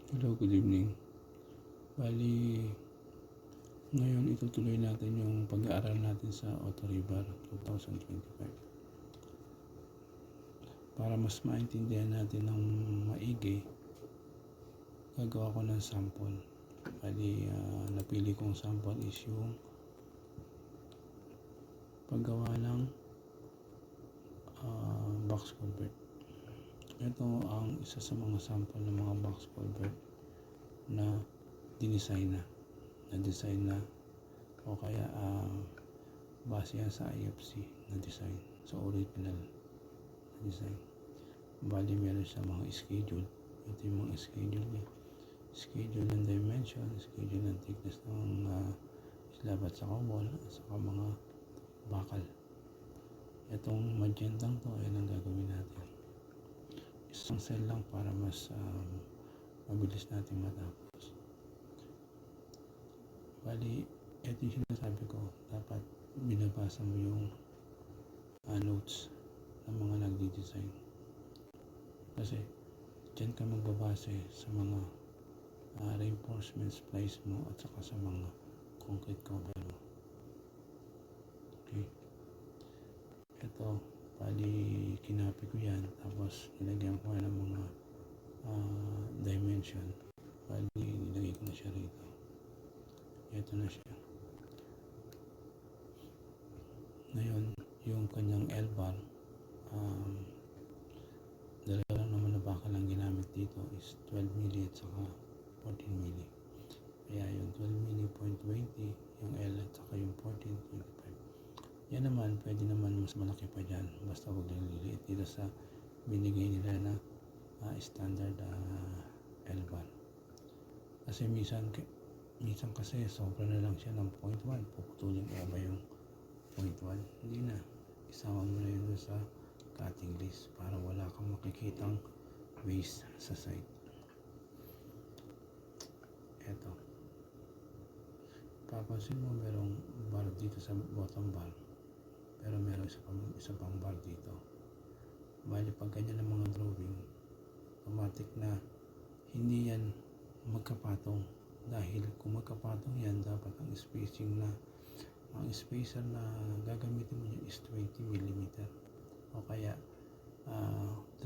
Hello, good evening. Bali, ngayon itutuloy natin yung pag-aaral natin sa Auto River 2025. Para mas maintindihan natin ng maigi, gagawa ko ng sample. Bali, napili kong sample is yung paggawa ng box culvert. Ito ang isa sa mga sample ng mga box culvert na dinesign na o kaya base yan sa IFC na design, sa original na design. Bali meron sa mga schedule. Ito yung mga schedule niya, schedule ng dimension, schedule ng thickness ng slab at saka wall at saka mga bakal. Itong magentang to ay ang gagawin natin, isang cell lang para mas mabilis natin matapos. Bali, ito yung sinasabi ko, dapat binabasa mo yung notes ng mga nagdi-design. Kasi dyan ka magbabase sa mga reinforcement splice mo at saka sa mga concrete cover mo. Okay. Ito, bali kinapi ko yan, tapos nilagyan ko ng mga dimension. Bali, nilagay ko na siya rito. Ito na siya. Ngayon, yung kanyang L-bar, dalawa lang naman na bakal ang ginamit dito is 12 mm at saka 14 mm. Kaya yung 12 mm 0.20, yung L at saka yung 14.5. Yan naman, pwede naman mas malaki pa dyan. Basta huwag lang liliit dito sa binigay nila na standard L-bar. Kasi minsan kasi sobra na lang siya ng 0.1. Puputulin mo ba yung 0.1? Hindi na. Isama mo na yun sa cutting list para wala kang makikitang waste sa site. Eto. Papansin mo merong bar dito sa bottom bar. Pero meron isa pang bar dito. Bali pag ganyan ang mga drawing, automatic na hindi yan magkapatong. Dahil kung magkapatong yan, dapat ang spacer na gagamitin mo yun is 20 mm o kaya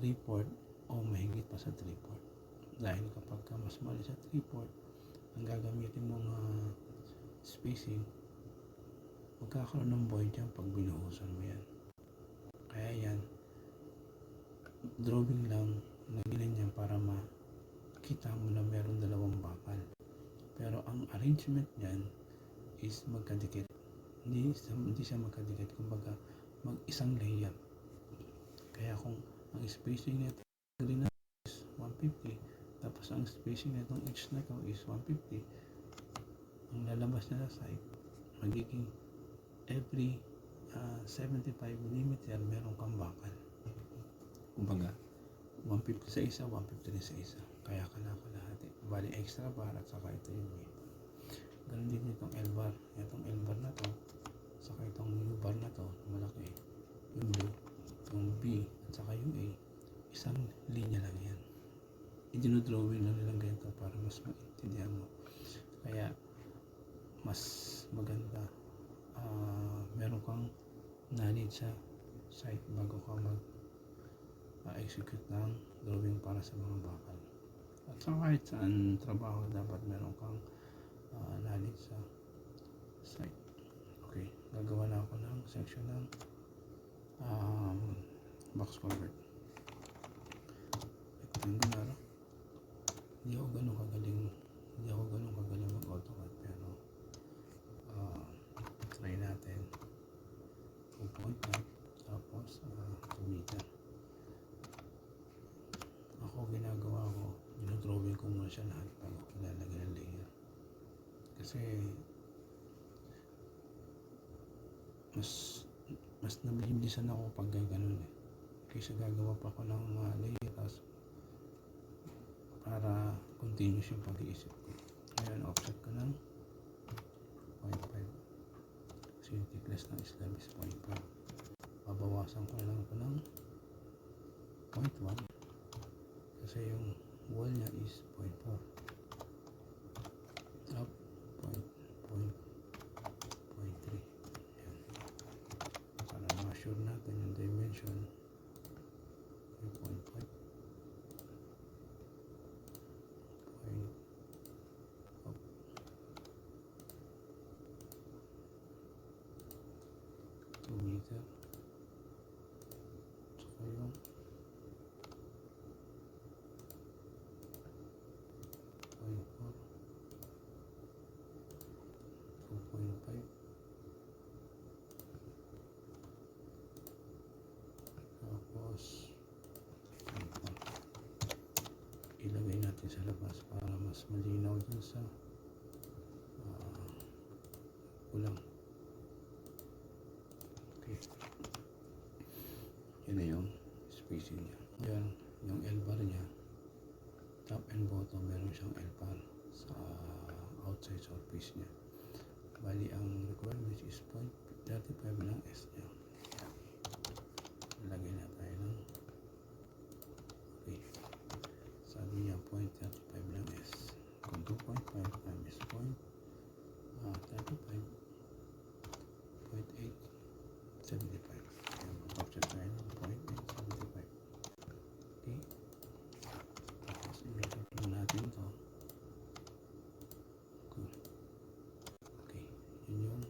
3/4 o mahigit pa sa 3/4. Dahil kapag mas mali sa 3/4 ang gagamitin mong spacing, magkakaroon ng void yan pag binuhusan mo yan. Kaya yan, drawing lang na ganyan para makita mo na meron dalawang bakal. Pero ang arrangement niyan is magkadikit. Hindi siya magkadikit, kumbaga mag-isang layer. Kaya kung ang spacing nito is 150, tapos ang spacing nitong edge na to is 150, ang lalabas na sa side, magiging every 75 mm meron kang bakal. Kumbaga 150 sa isa, 150 sa isa. Kaya kalahati. Bali extra bar at saka ito yung main. Ganun din itong L-bar. Itong L-bar na to, saka itong U-bar na to, malaki. Yung blue, yung B, at saka yung A, isang linya lang yan. I-drawing lang nilang ganito para mas maintindihan mo. Kaya, mas maganda meron kang knowledge sa site bago ka execute ng drawing para sa mga bakal. At saka kahit saan trabaho, dapat meron kang knowledge sa site. Okay, gagawa na ako ng section ng box culvert. Ito yung ginara. Hindi ako ganun kagaling mag-AutoCAD, pero try natin. 2.5 tapos 2 meter. Ako ginagawa ko, dinodrawing ko muna siya lahat bago ilalagay ng layer. Kasi mas nabilisan ako pag gano'n kaysa gagawa pa ako ng layer tapos para continuous yung pag-iisip ko. Ngayon offset ko ng 0.5 kasi yung thickness ng slab is 0.5. Babawasan ko lang ito ng 0.1 kasi yung wall niya is 0.4. sa labas para mas malinaw dun sa kulang. Okay. Yun na yung spacing niya. Yan, yung L-bar niya, top and bottom, meron siyang L-bar sa outside surface niya. Bali, ang requirement is 0.35 ng S niya. Lagay na tayo ng okay. Sabi niya 0.35 ng S. Kung 2.5 times 0.35, 0.875. Ayan, mag-offset tayo ng 0.875. Okay. Tapos, i-measure lang natin ito. Okay. Yun yung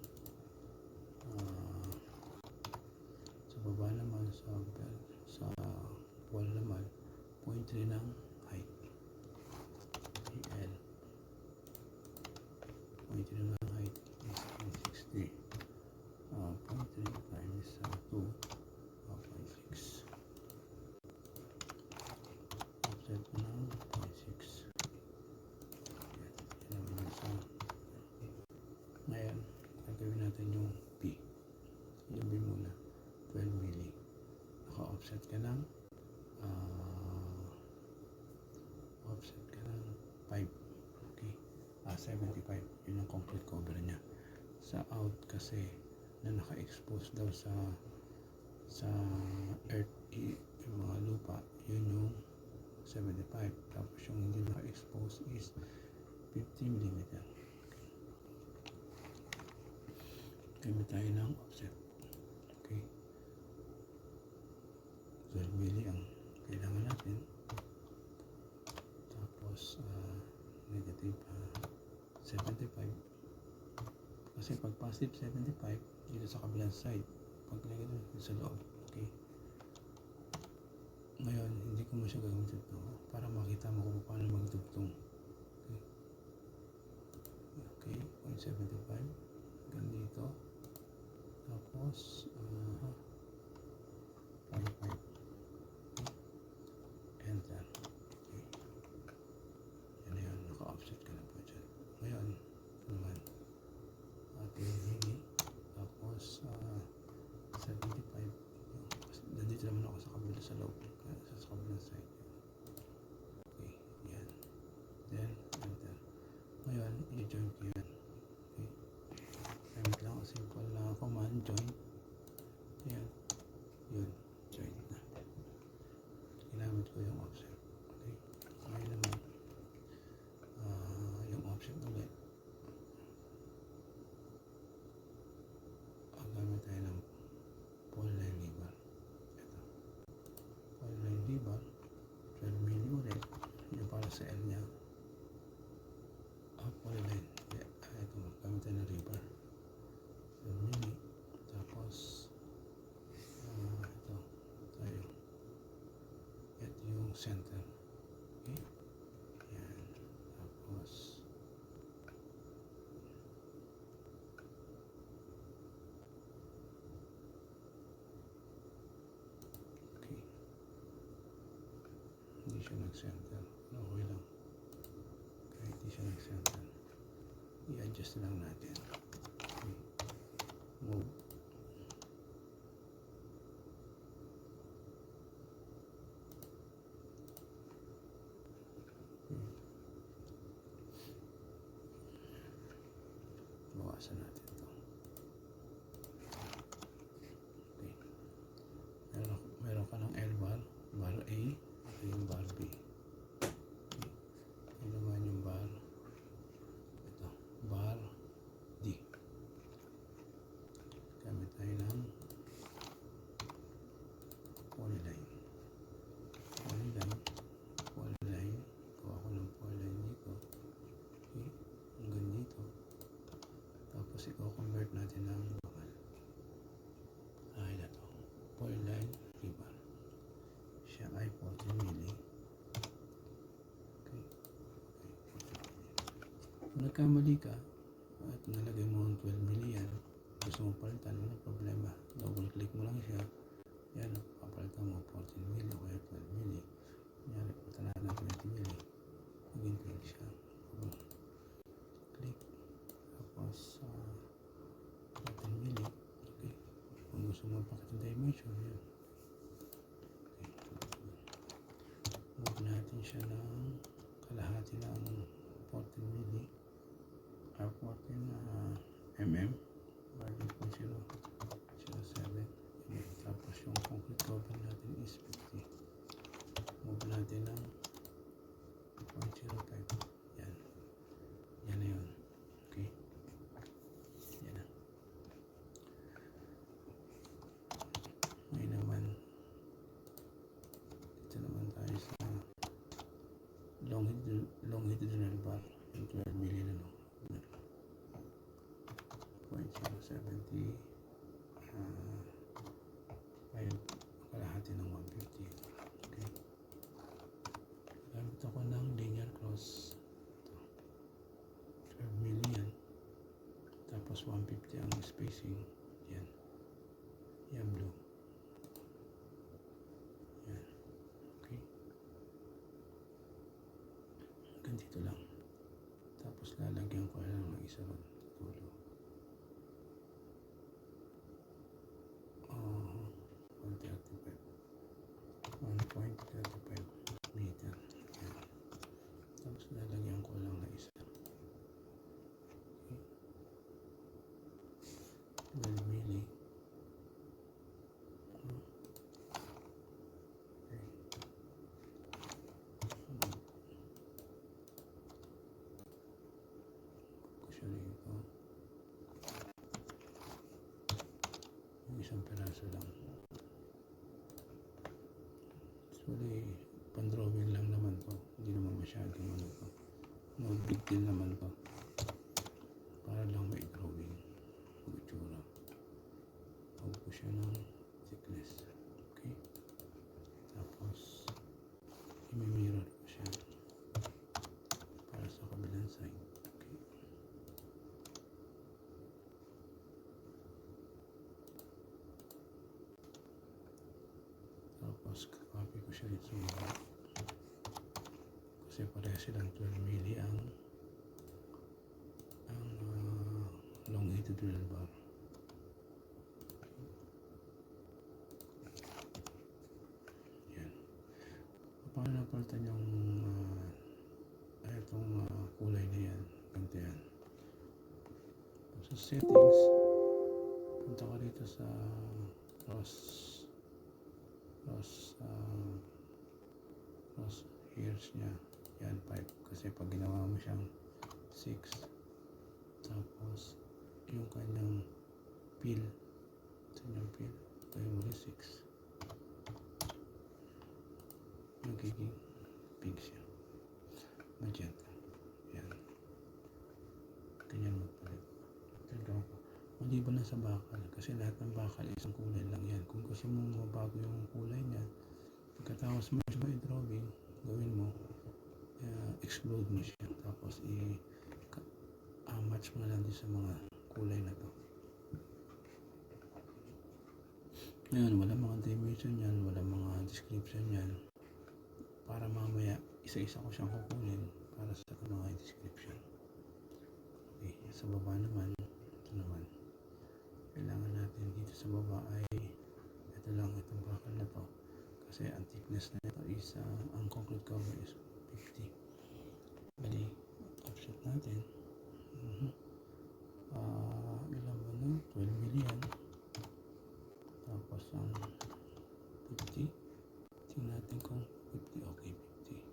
sa baba naman, sa wall naman, 0.3 ng height. L. 0.3 ng height is 0.63. 0.3 times 2, 0.6. Offset ko ng 0.6. Yan naman sa ngayon, gagawin natin yung P. Yung B muna, 12 milli. Naka-offset ka ng 5. Okay. 75. Yun ang complete cover niya. Sa out kasi na naka-expose daw sa earth, yung mga lupa, yun yung 75. Tapos yung hindi naka-expose is 50 mm. Gamit tayo ng offset. Okay. 12 milli ang kailangan natin. Tapos negative 75. Kasi pag positive 75 dito sa kabilang side, pag negative sa loob. Okay. Ngayon, hindi ko mo siya gagamitin ito para makita mo kung paano magdugtong. Okay. Okay, 0.75 hanggang dito. Tapos 0.5. Enter. Okay. Yan na yan. Naka-offset ka na po dyan. Ngayon, naman, ating hini. Tapos 75. Nandito naman ako sa kabila sa loob. Sa kabilang side. Okay. Yan. Then, enter. Ngayon, i-join ko yan. Okay. Gamit lang ang simple na command, join. Ayan. Yun. Join na. Ginamit ko yung offset. Okay. Ngayon naman, yung offset ulit. Gamit tayo ng polyline lever. Ito. Polyline lever. 12 milli ulit. Yung para sa L niya. Polyline. Ito. Gamit tayo ng lever. 12 milli. Tapos ito. Tayo. Ito yung center. Okay. Yan. Tapos okay. Hindi siya nag-center. Okay lang. Kahit hindi siya nag-center. I-adjust lang natin. Okay. Move. Bawasan natin ito. Okay. Meron ka ng L-bar, bar A, ito yung bar B. Okay. Ito naman yung bar, ito, bar D. Gamit tayo ng polyline. Polyline. Kuha ko ng polyline dito. Okay. Hanggang dito. Tapos i-convert natin ng bakal. Ito. Polyline lever. Siya ay 40 milli. Okay. Kung nagkamali ka at nalagay mo ang 12 milli yan, gusto mo palitan, walang problema. Double click mo lang siya. Yan, papalitan mo 14 milli o kaya 12 milli. Yan, palitan natin ng 20 milli. mapakita dimension. Yan. Okay. Move natin siya ng kalahati ng 14 milli or 14 mm or 0.007. Tapos yung concrete cover natin is 50. Move natin ng 0.05. Yan. Yan na yun. Okay. Yan na. Ngayon naman, ito naman tayo sa longitudinal bar. Yung 12 milli na no. 0.070 ay kalahati ng 150. Okay. Gamit ako ng linear cross. Ito. 12 milli yan. Tapos 150 ang spacing. Yan. Yan blue. Yan. Okay. Hanggang dito lang. Tapos lalagyan ko lang ng isa ron. Tulo. 1.35 meter. Yan. Tapos lalagyan ko lang na isa. Okay. 12 milli. Okay. Kusya na ito. Yung isang peraso lang. Actually, pan-drawing lang naman to. Hindi naman masyadong ano to. No big deal naman to. Para lang may drawing. Ang itsura. Huwag ko siya ng thickness. Okay? Tapos, i-mirror ko siya. Para sa kabilang side. Okay? Tapos, copy ko siya dito sa baba. Kasi pareha silang 12 milli ang longitudinal bar. Yan. Paano napalitan yung itong kulay na yan? Ganito yan. Sa settings, punta ka dito sa cross hairs niya. Yan, 5. Kasi pag ginawa mo siyang 6, tapos yung kanyang peel, ito yung peel, kaya mo rin 6. Magiging pink siya. Magenta. Yan. Ganyan magpalit. Talagang ko. Maliban na sa bakal. Kasi lahat ng bakal isang kulay lang yan. Kung gusto mo mabago yung kulay niya, pagkatapos mo siya i-drawing, gawin mo, explode mo siya. Tapos match mo na lang din sa mga kulay na to. Ngayon, wala mga dimension yan, wala mga description yan. Para mamaya, isa-isa ko siyang kukunin para sa mga description. Okay, sa baba naman, ito naman. Kailangan natin dito sa baba ay ito lang, itong bakal na to. Kasi ang thickness na ito is, ang concrete cover is 50. Bali, offset natin. Ilan ba na? 12 milli yan. Tapos ang 50. Tingnan natin kung 50. Okay, 50.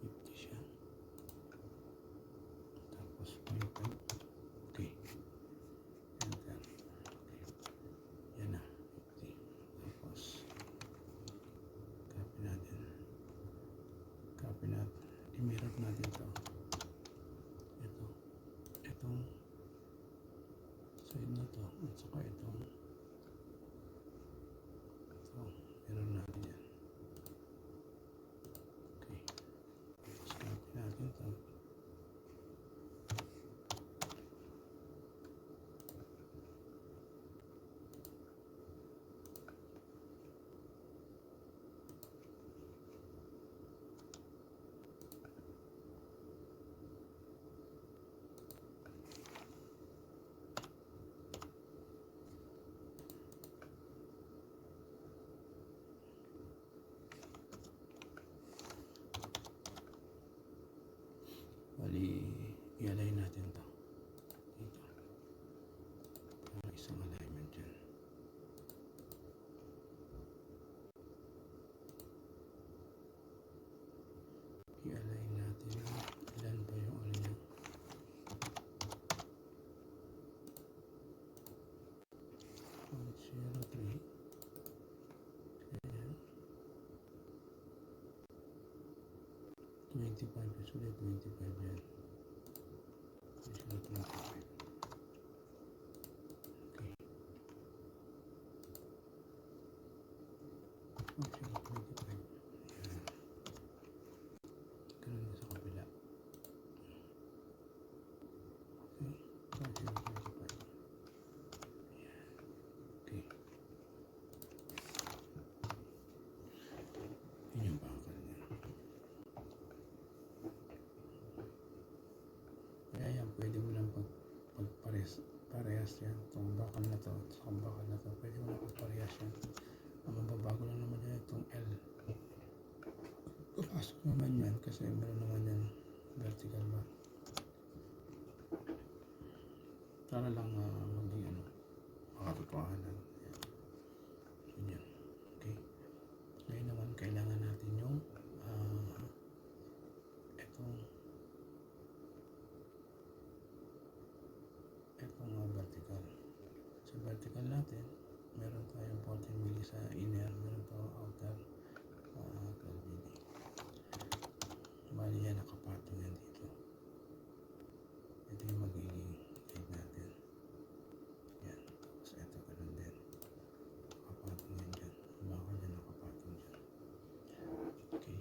50 siya. Tapos 0.5. Okay. Enter. Okay. Yan na. 50. Tapos copy natin. I-mirror natin ito. Itong side na to at saka itong meron natin yan. Okay. Tapos copy natin ito. Bali, i-align natin to dito para isang alignment dyan. I-align natin ilan ba yung ano niya. 0.03. Ayan. 25 is ulit 25 yan. 0.25. Okay. 0.25. Ayan. Ganun mo sa kabila. Okay. 0.25. Ayan. Okay. Yun yung bakal niya. Kaya yan, pwede mo lang parehas yan. Itong bakal na to, itong bakal na to, pwede mo lang parehas yan. Ang mababago lang naman yan itong L. Papasok naman yan kasi meron naman yan vertical bar. Para lang maging makatotohanan. Yun yan. Okay. Ngayon naman kailangan natin yung itong vertical. Sa vertical natin, meron tayong 40 mili sa inner, meron tayong outer 12 mili. Bali yan, nakapatong yan dito. Ito yung magiging guide natin. Yan. Tapos ito ganun din. Nakapatong yan dyan. Bakal yan nakapatong dyan. Okay.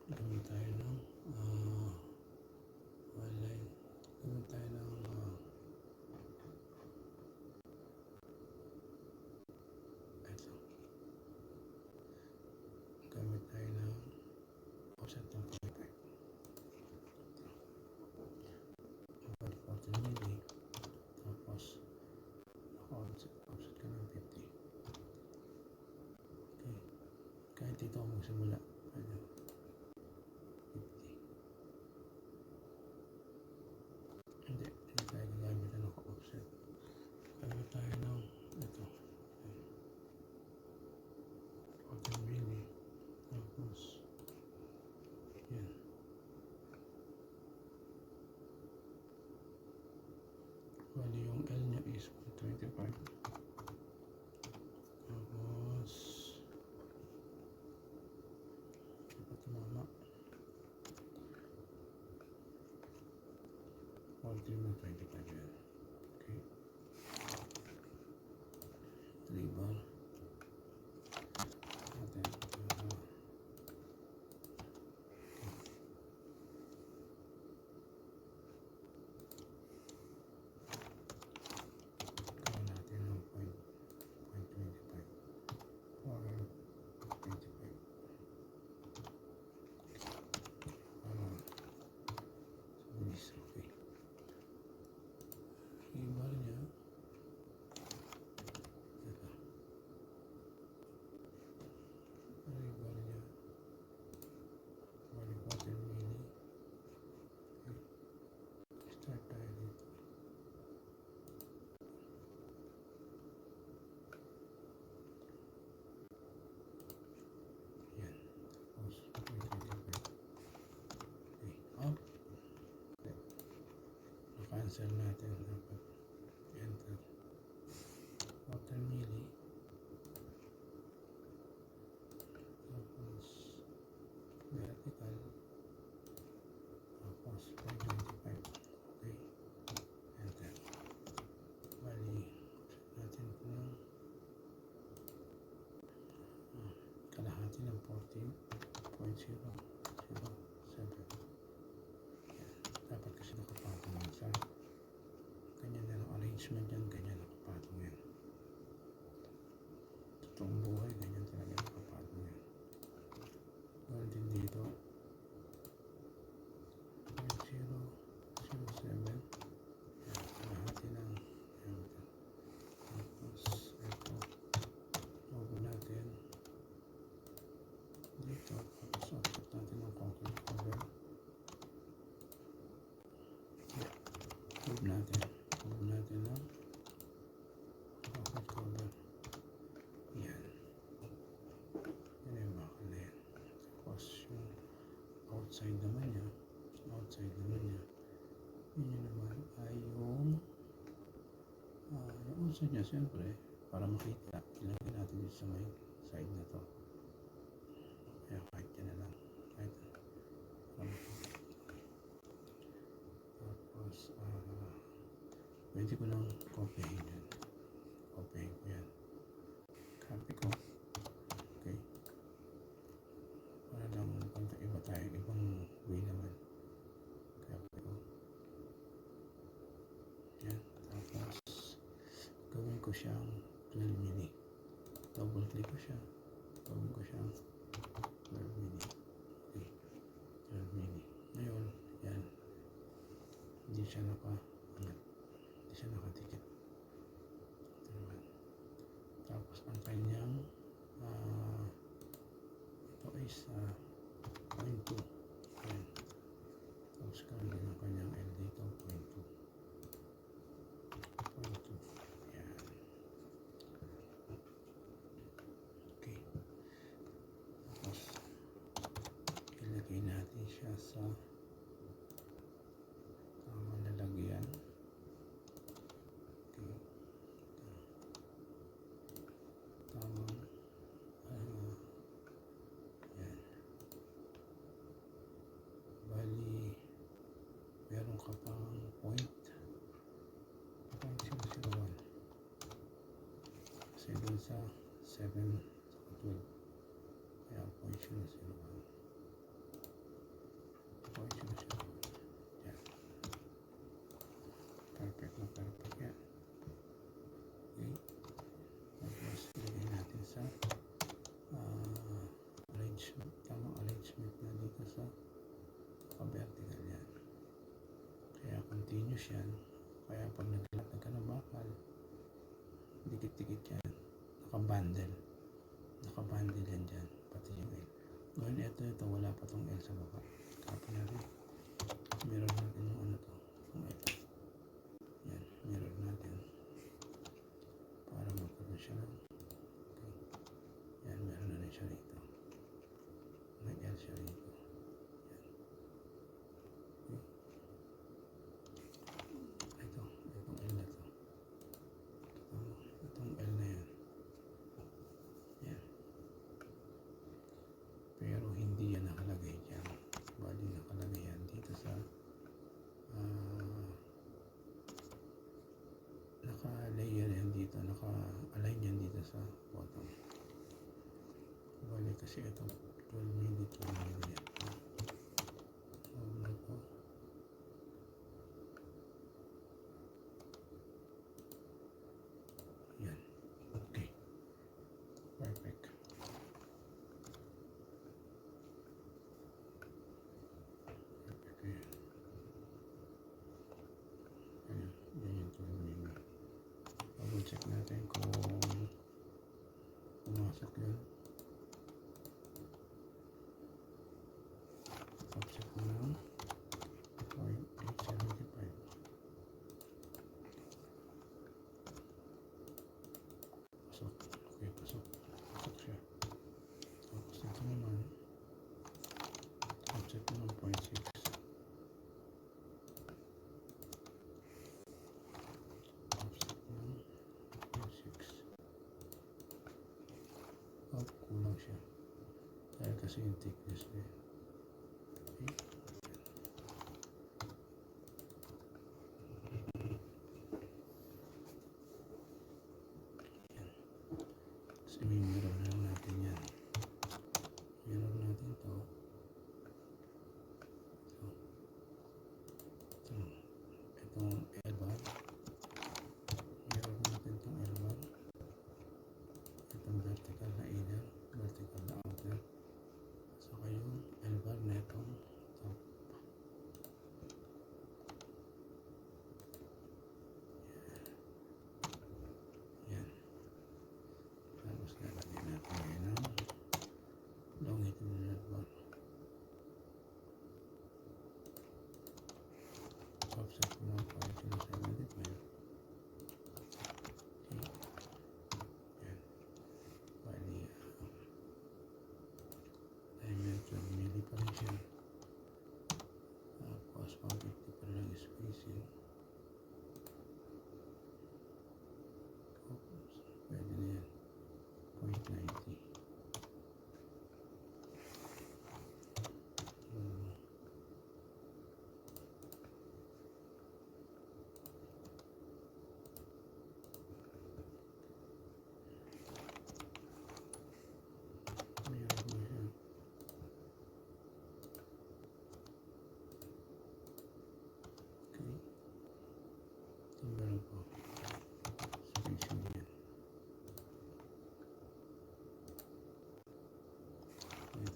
Gamit tayo ng line. Gamit tayo ng ito. Gamit tayo ng offset ng 45. About 14 mili. Tapos offset ka ng 50. Okay. Kahit dito ako magsimula. Ano? 50. Hindi tayo gagamit na naka-offset. Gamit tayo ng ito. 14 mili. Tapos yan. Bali yung L nya is 25. Tapos dapat tumama 14 na 25 yan. Okay. 3 bar natin gawin natin ng 0.25 or 25 para sa okay. Yung bar niya ito. Yung bar niya bali 14 mili. Okay. Start tayo dito. Yan. Tapos 0.25. Okay. Up. Okay. Na-cancel natin. Dapat enter. 14 mili. Tapos vertical. Tapos 0.25. Okay. Enter. Bali, set natin ito ng kalahati ng 14.007. Yan. Dapat kasi nakapatong yan sa ganyan na ang arrangement yan, ganyan nakapatong yan. Totoong buhay, ganyan talaga nakapatong yan. Ganyan din dito 0.007. Yan, kalahati ng yan. Tapos ito logo natin natin. Huwag natin ng pocket cover. Yan. Yan yung bakal na yan. Tapos yung outside naman niya, yun yun naman ay yung outside niya, siyempre, para makita, ilagay natin dito sa may side na to. Kaya kahit yan na lang. Kahit para makita. Tapos, pwede ko lang copyhin yan. Copyhin ko yan. Copy ko. Okay. Para lang iba tayo, ibang way naman. Copy ko. Yan. Tapos, gawin ko siyang 12 mili. Double click ko siya. Gawin ko siyang 12 mili. Okay. 12 mili. Ngayon, yan. Hindi siya nakadikit. Naman. Tapos, ang kanyang ito is 0.2. Yan. Tapos, gawin din ang kanyang L dito, 0.2. 0.2. Yan. Okay. Tapos, ilagay natin siya sa tamang lalagyan. Okay. Tamang yan. Bali, meron ka pang 0.01. Kasi dun sa 7 sa 12. Kaya 0.01. 0.01. Yan. Perfect na perfect yan. Okay. Tapos ilagay natin sa arrangement. Tamang arrangement na dito sa vertical yan. Kaya continuous yan. Kaya pag naglatag ka ng bakal, dikit-dikit yan. Nakabundle yan dyan. Pati yung L. Ngayon ito wala pa tong L sa baba. Copy natin. Meron natin yung ano to. Yung L. Yan. Meron natin. Para magkaroon siya ng okay. Yan. Meron na rin siya rito. May L siya rito. Yan. Okay. Itong L na to. Itong L na yan. Yan. Pero hindi yan nakalagay dyan. Bali nakalagay yan dito sa naka-layer yan dito. Naka-align yan dito sa bottom. Bali kasi ito 12 mili yan. Ito. Yan. Okay. Perfect. Perfect yan. Ayan. Yan yung 12 mili. Double check natin kung pumasok yan. Subset mo lang 0.875. Pasok. Okay, pasok siya. Tapos ito naman subset mo ng 0.6. Subset mo ng 0.6. Kulang siya dahil kasi yung thickness niya. Okay. Yan. Kasi may mirror na natin yan. Mirror natin to. Itong L-bar. Mirror natin itong L-bar. Itong vertical na inner, vertical na outer. Saka yung L-bar na itong top. Yan. Tapos lalagyan natin ngayon ng longitudinal bar. Offset mo ng 0.07.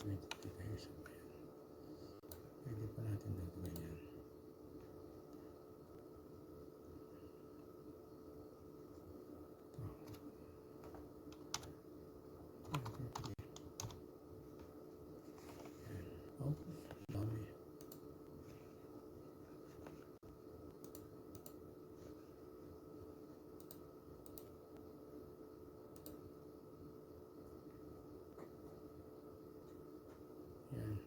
23 tayo sa bayan. Pwede pa natin dagdagan yan. Oh, dami. Yan.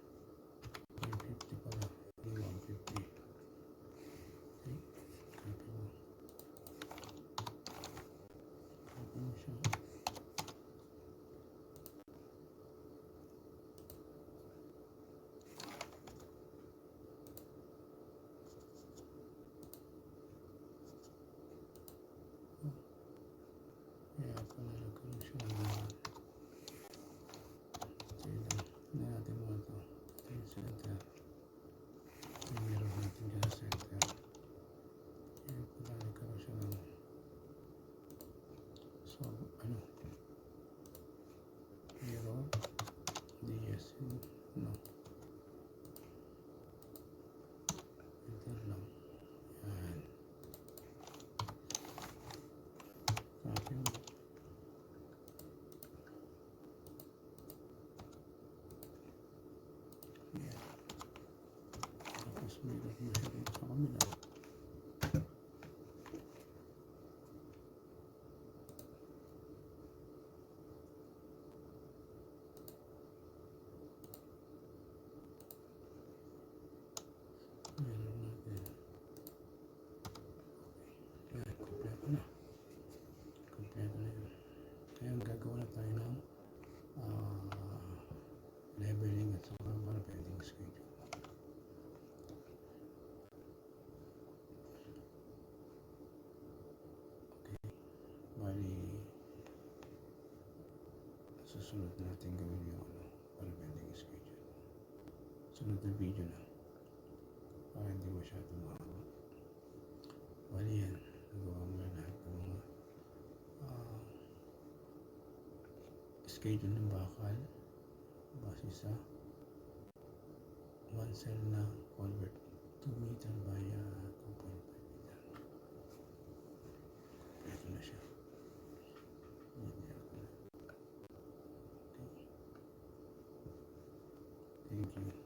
150 pala. 150. Okay. Copy mo. Copy mo siya. Kaya pala nagkaroon siya ng na natin mo ito. Ito yung center. Ito yung meron natin dyan sa center. Kaya pala nagkaroon siya ng so, ano? Zero. DS. No. Enter lang. Yan. Copy mo. Yan. Tapos meron mo siya dito sa kamila. Meron natin. Okay. Yan. Kompleto na. Kompleto na yun. Kaya gagawa na tayo ng leveling at saka para pending schedule. Okay. Bali, susunod natin gawin yung para pending schedule. Sunod na video na. Para hindi masyadong mahaba. Bali yan. Nagawa mo na lahat ng mga schedule ng bakal base sa 1 cell na convert 2 meter via 2.5 meter. Ito na siya. Okay. Thank you.